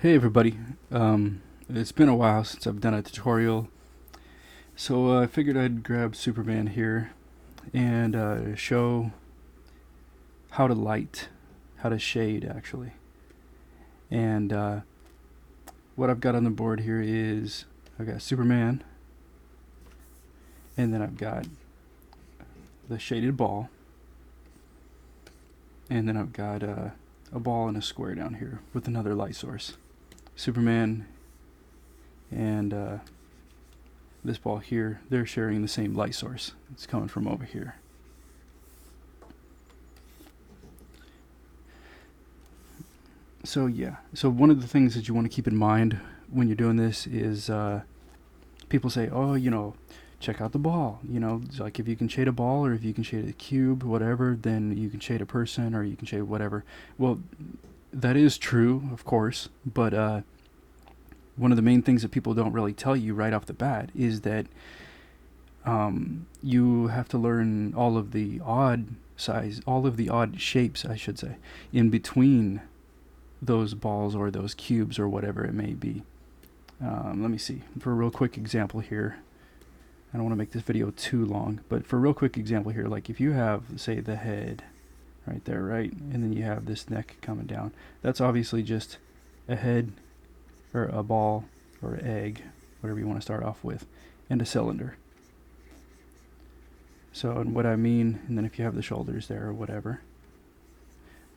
Hey everybody, it's been a while since I've done a tutorial, so I figured I'd grab Superman here and show how to light, how to shade actually. And what I've got on the board here is I've got Superman, and then I've got the shaded ball, and then I've got a ball and a square down here with another light source. Superman and this ball here, they're sharing the same light source. It's coming from over here. So yeah, so one of the things that you want to keep in mind when you're doing this is people say, oh, check out the ball. It's like if you can shade a ball or if you can shade a cube, whatever, then you can shade a person or you can shade whatever. Well, that is true, of course, but one of the main things that people don't really tell you right off the bat is that you have to learn all of the odd shapes, I should say, in between those balls or those cubes or whatever it may be. Let me see. For a real quick example here, I don't want to make this video too long, but for a real quick example here, like if you have, say, the head right there, right? And then you have this neck coming down. That's obviously just a head or a ball or an egg, whatever you want to start off with, and a cylinder. So, and what I mean, and then if you have the shoulders there or whatever.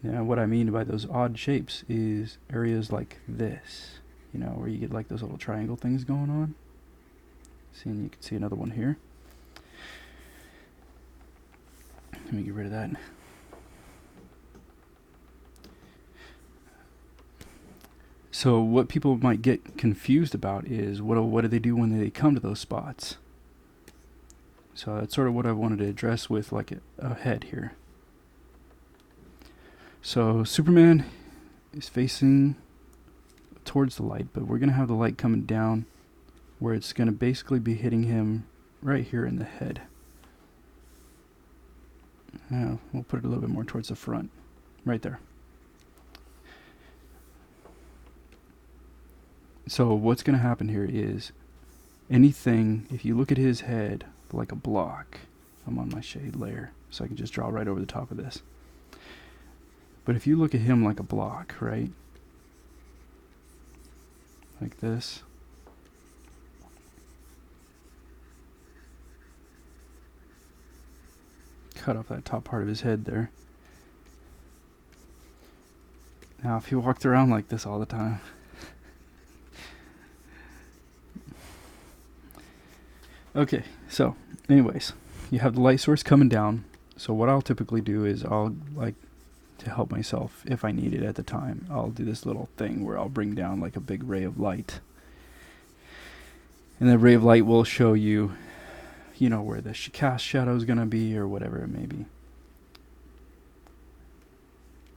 Now, what I mean by those odd shapes is areas like this, where you get like those little triangle things going on. See, and you can see another one here. Let me get rid of that. So what people might get confused about is what do they do when they come to those spots? So that's sort of what I wanted to address with like a head here. So Superman is facing towards the light, but we're going to have the light coming down where it's going to basically be hitting him right here in the head. Now, we'll put it a little bit more towards the front, right there. So what's going to happen here is anything, if you look at his head like a block, I'm on my shade layer, so I can just draw right over the top of this. But if you look at him like a block, right? Like this. Cut off that top part of his head there. Now, if he walked around like this all the time, okay, so anyways, you have the light source coming down. So what I'll typically do is I'll, like, to help myself if I need it at the time, I'll do this little thing where I'll bring down like a big ray of light. And that ray of light will show you, where the cast shadow is going to be or whatever it may be.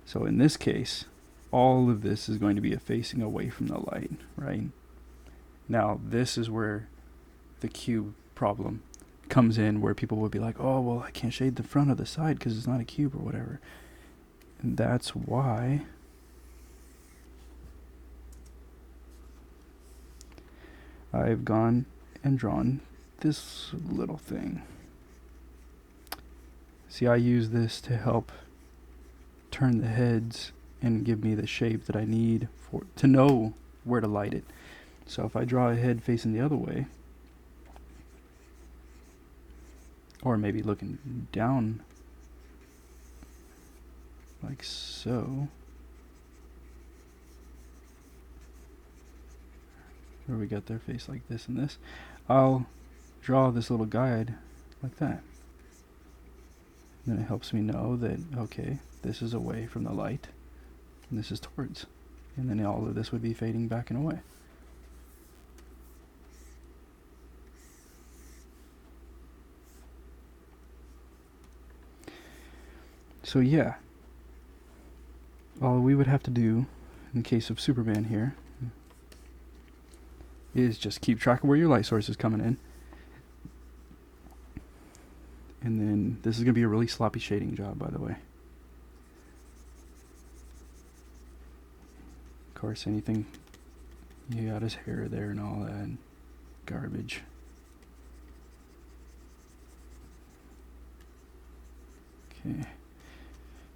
So in this case, all of this is going to be facing away from the light, right? Now, this is where the cube problem comes in, where people would be like, oh, well, I can't shade the front or the side because it's not a cube or whatever. And that's why I've gone and drawn this little thing. See, I use this to help turn the heads and give me the shape that I need to know where to light it. So if I draw a head facing the other way, or maybe looking down like so, where we got their face like this and this, I'll draw this little guide like that. Then it helps me know that, okay, this is away from the light and this is towards, and then all of this would be fading back and away. So yeah, all we would have to do in the case of Superman here is just keep track of where your light source is coming in. And then this is going to be a really sloppy shading job, by the way. Of course, anything You got his hair there and all that garbage. Okay.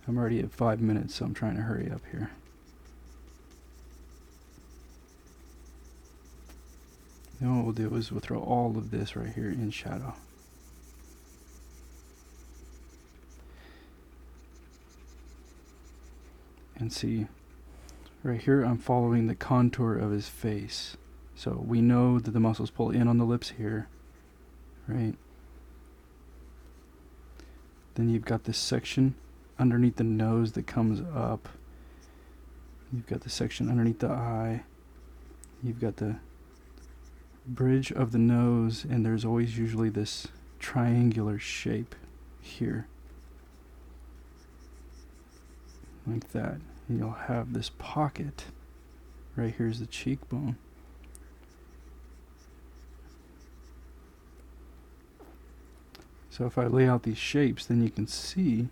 I'm already at 5 minutes, so I'm trying to hurry up here. Then what we'll do is we'll throw all of this right here in shadow. And see, right here I'm following the contour of his face. So we know that the muscles pull in on the lips here, right? Then you've got this section underneath the nose that comes up. You've got the section underneath the eye. You've got the bridge of the nose, and there's always usually this triangular shape here. Like that. And you'll have this pocket. Right here's the cheekbone. So if I lay out these shapes, then you can see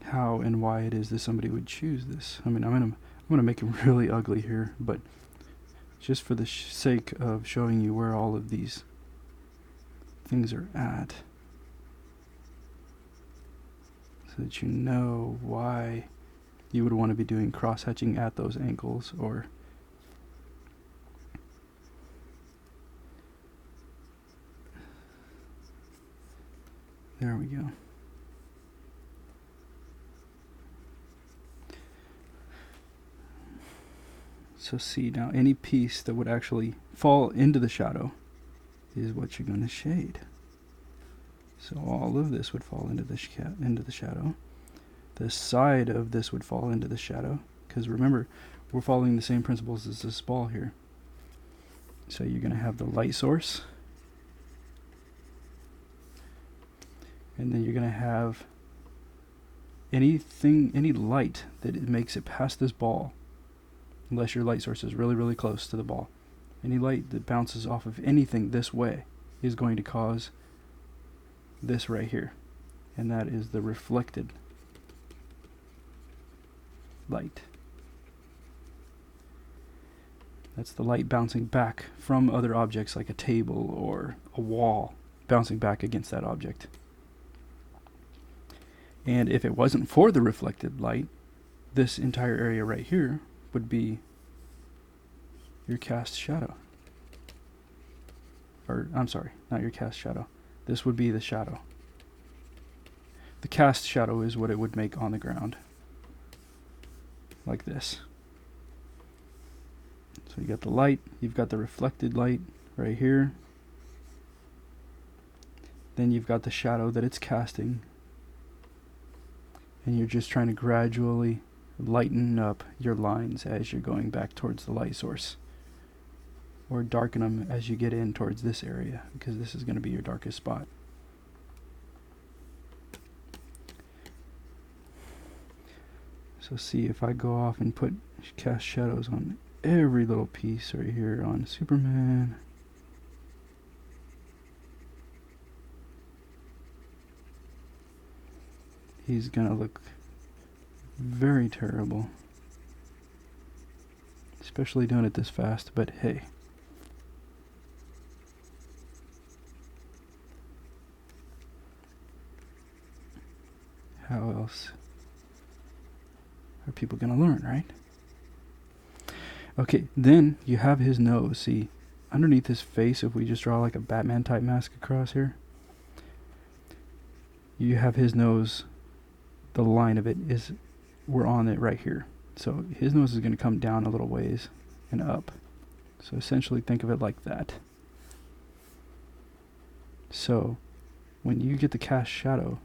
how and why it is that somebody would choose this. I mean, I'm gonna make it really ugly here, but just for the sake of showing you where all of these things are at, so that you know why you would want to be doing cross-hatching at those angles, or there we go. So see, now any piece that would actually fall into the shadow is what you're going to shade. So all of this would fall into the shadow. The side of this would fall into the shadow, because remember, we're following the same principles as this ball here. So you're going to have the light source, and then you're going to have any light that it makes it past this ball, unless your light source is really, really close to the ball. Any light that bounces off of anything this way is going to cause this right here, and that is the reflected light. That's the light bouncing back from other objects like a table or a wall, bouncing back against that object. And if it wasn't for the reflected light, this entire area right here would be your cast shadow. Or, I'm sorry, not your cast shadow. This would be the shadow. The cast shadow is what it would make on the ground. Like this. So you got the light, you've got the reflected light right here. Then you've got the shadow that it's casting. And you're just trying to gradually lighten up your lines as you're going back towards the light source. Or darken them as you get in towards this area, because this is going to be your darkest spot. So see, if I go off and cast shadows on every little piece right here on Superman. He's going to look very terrible. Especially doing it this fast, but hey. How else are people going to learn, right? Okay, then you have his nose. See, underneath his face, if we just draw like a Batman type mask across here, you have his nose, the line of it is, we're on it right here. So his nose is going to come down a little ways and up. So essentially think of it like that. So when you get the cast shadow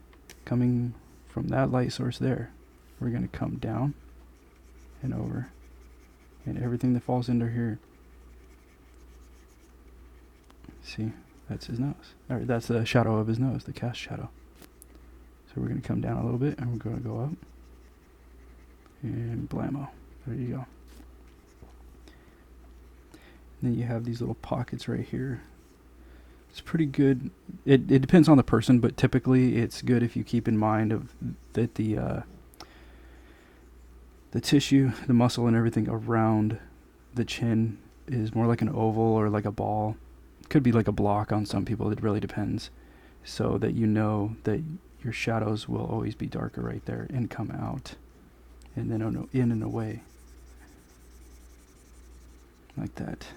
coming from that light source there, we're going to come down and over, and everything that falls into here. See, that's his nose. Or that's the shadow of his nose, the cast shadow. So we're going to come down a little bit, and we're going to go up. And blammo. There you go. And then you have these little pockets right here. It's pretty good. It depends on the person, but typically it's good if you keep in mind that the tissue, the muscle, and everything around the chin is more like an oval or like a ball. Could be like a block on some people. It really depends. So that you know that your shadows will always be darker right there and come out. And then in and away. Like that.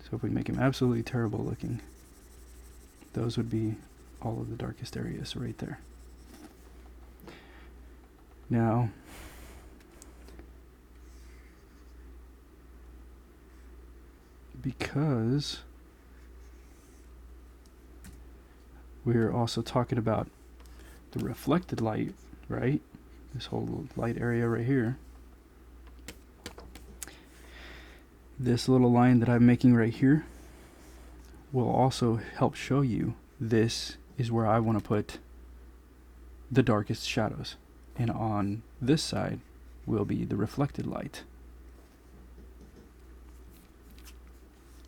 So if we make him absolutely terrible looking, those would be all of the darkest areas right there. Now, because we're also talking about the reflected light, right? This whole light area right here. This little line that I'm making right here will also help show you this is where I want to put the darkest shadows. And on this side will be the reflected light.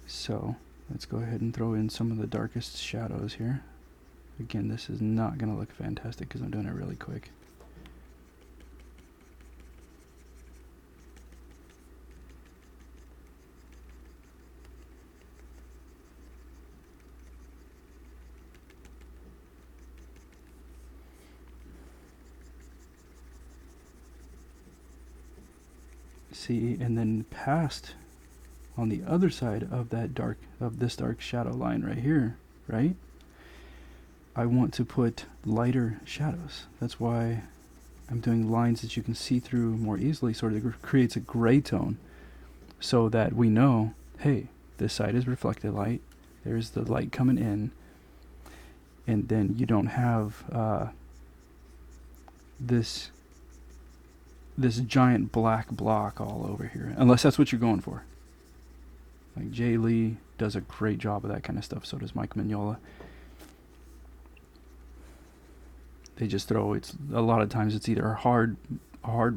So let's go ahead and throw in some of the darkest shadows here. Again, this is not going to look fantastic because I'm doing it really quick. See, and then past on the other side of that this dark shadow line right here, right? I want to put lighter shadows. That's why I'm doing lines that you can see through more easily, sort of creates a gray tone, so that we know, hey, this side is reflected light, there's the light coming in, and then you don't have this giant black block all over here, unless that's what you're going for. Like Jay Lee does a great job of that kind of stuff. So does Mike Mignola. They just throw, it's a lot of times it's either a hard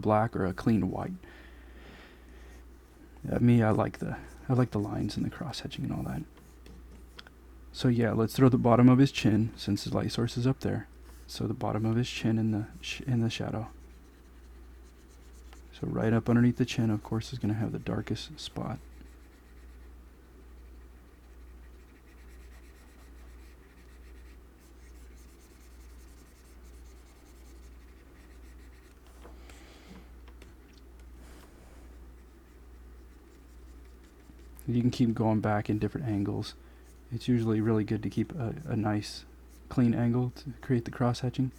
black or a clean white. Me, I like the lines and the cross hatching and all that. So yeah, let's throw the bottom of his chin, since his light source is up there. So the bottom of his chin in the shadow. So right up underneath the chin, of course, is going to have the darkest spot. You can keep going back in different angles. It's usually really good to keep a nice, clean angle to create the cross hatching.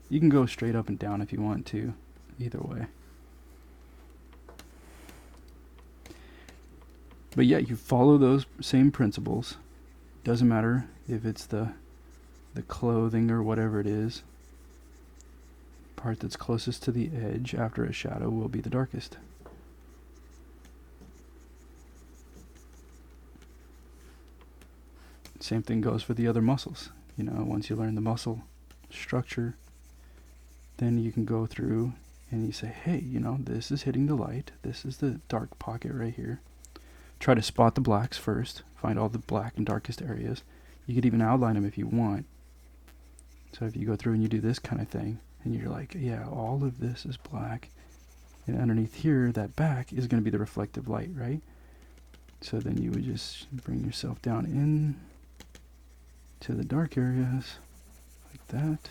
You can go straight up and down if you want to, either way. But yeah, you follow those same principles. Doesn't matter if it's the clothing or whatever it is. Part that's closest to the edge after a shadow will be the darkest. Same thing goes for the other muscles. You know, once you learn the muscle structure, then you can go through and you say, hey, you know, this is hitting the light. This is the dark pocket right here. Try to spot the blacks first. Find all the black and darkest areas. You could even outline them if you want. So if you go through and you do this kind of thing, and you're like, yeah, all of this is black, and underneath here, that back is going to be the reflective light, right? So then you would just bring yourself down in to the dark areas, like that.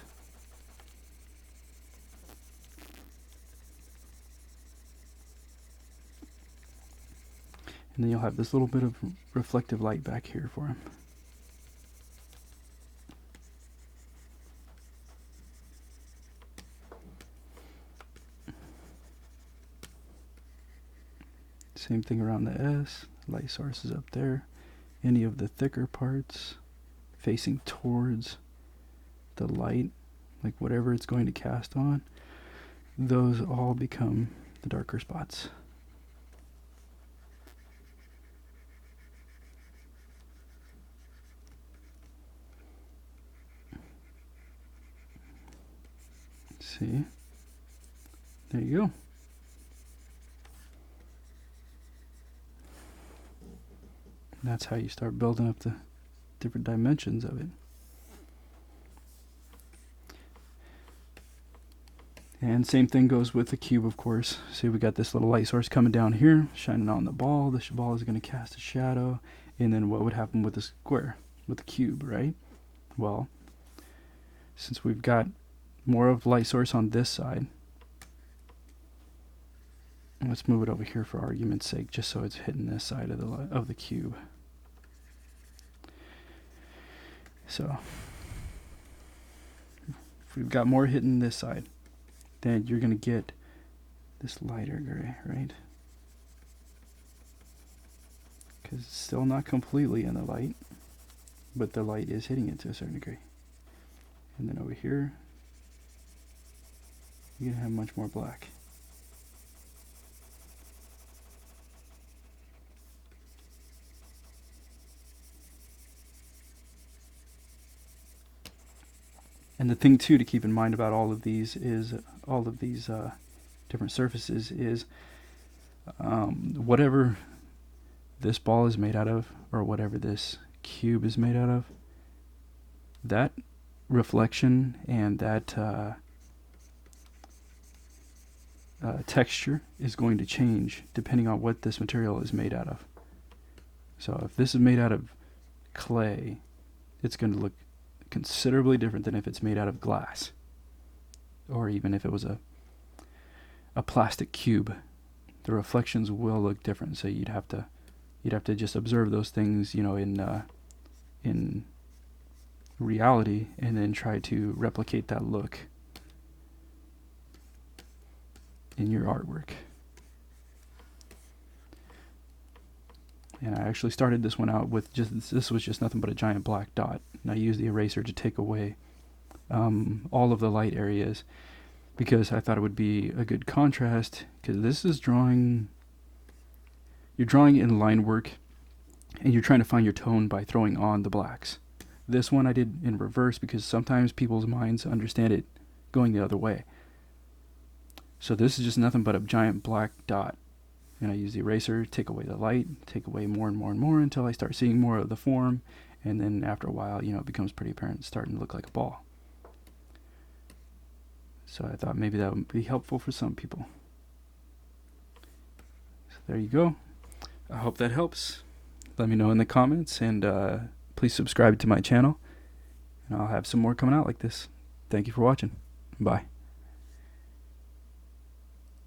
And then you'll have this little bit of reflective light back here for him. Same thing around the S. Light source is up there. Any of the thicker parts facing towards the light, like whatever it's going to cast on, those all become the darker spots. See? There you go. And that's how you start building up the different dimensions of it. And same thing goes with the cube, of course. See, we got this little light source coming down here, shining on the ball. The ball is going to cast a shadow. And then what would happen with the square, with the cube, right? Well, since we've got more of light source on this side, let's move it over here for argument's sake, just so it's hitting this side of the cube. So if we've got more hitting this side, then you're going to get this lighter gray, right? Because it's still not completely in the light, but the light is hitting it to a certain degree. And then over here, you're going to have much more black. And the thing too to keep in mind about all of these different surfaces is whatever this ball is made out of, or whatever this cube is made out of, that reflection and that texture is going to change depending on what this material is made out of. So if this is made out of clay, it's going to look considerably different than if it's made out of glass, or even if it was a plastic cube. The reflections will look different, so you'd have to just observe those things, you know, in reality, and then try to replicate that look in your artwork. And I actually started this one out with this was just nothing but a giant black dot, and I used the eraser to take away all of the light areas, because I thought it would be a good contrast, because this is you're drawing in line work, and you're trying to find your tone by throwing on the blacks. This one I did in reverse, because sometimes people's minds understand it going the other way. So this is just nothing but a giant black dot. And I use the eraser, take away the light, take away more and more and more until I start seeing more of the form. And then after a while, you know, it becomes pretty apparent. It's starting to look like a ball. So I thought maybe that would be helpful for some people. So there you go. I hope that helps. Let me know in the comments, and please subscribe to my channel. And I'll have some more coming out like this. Thank you for watching. Bye.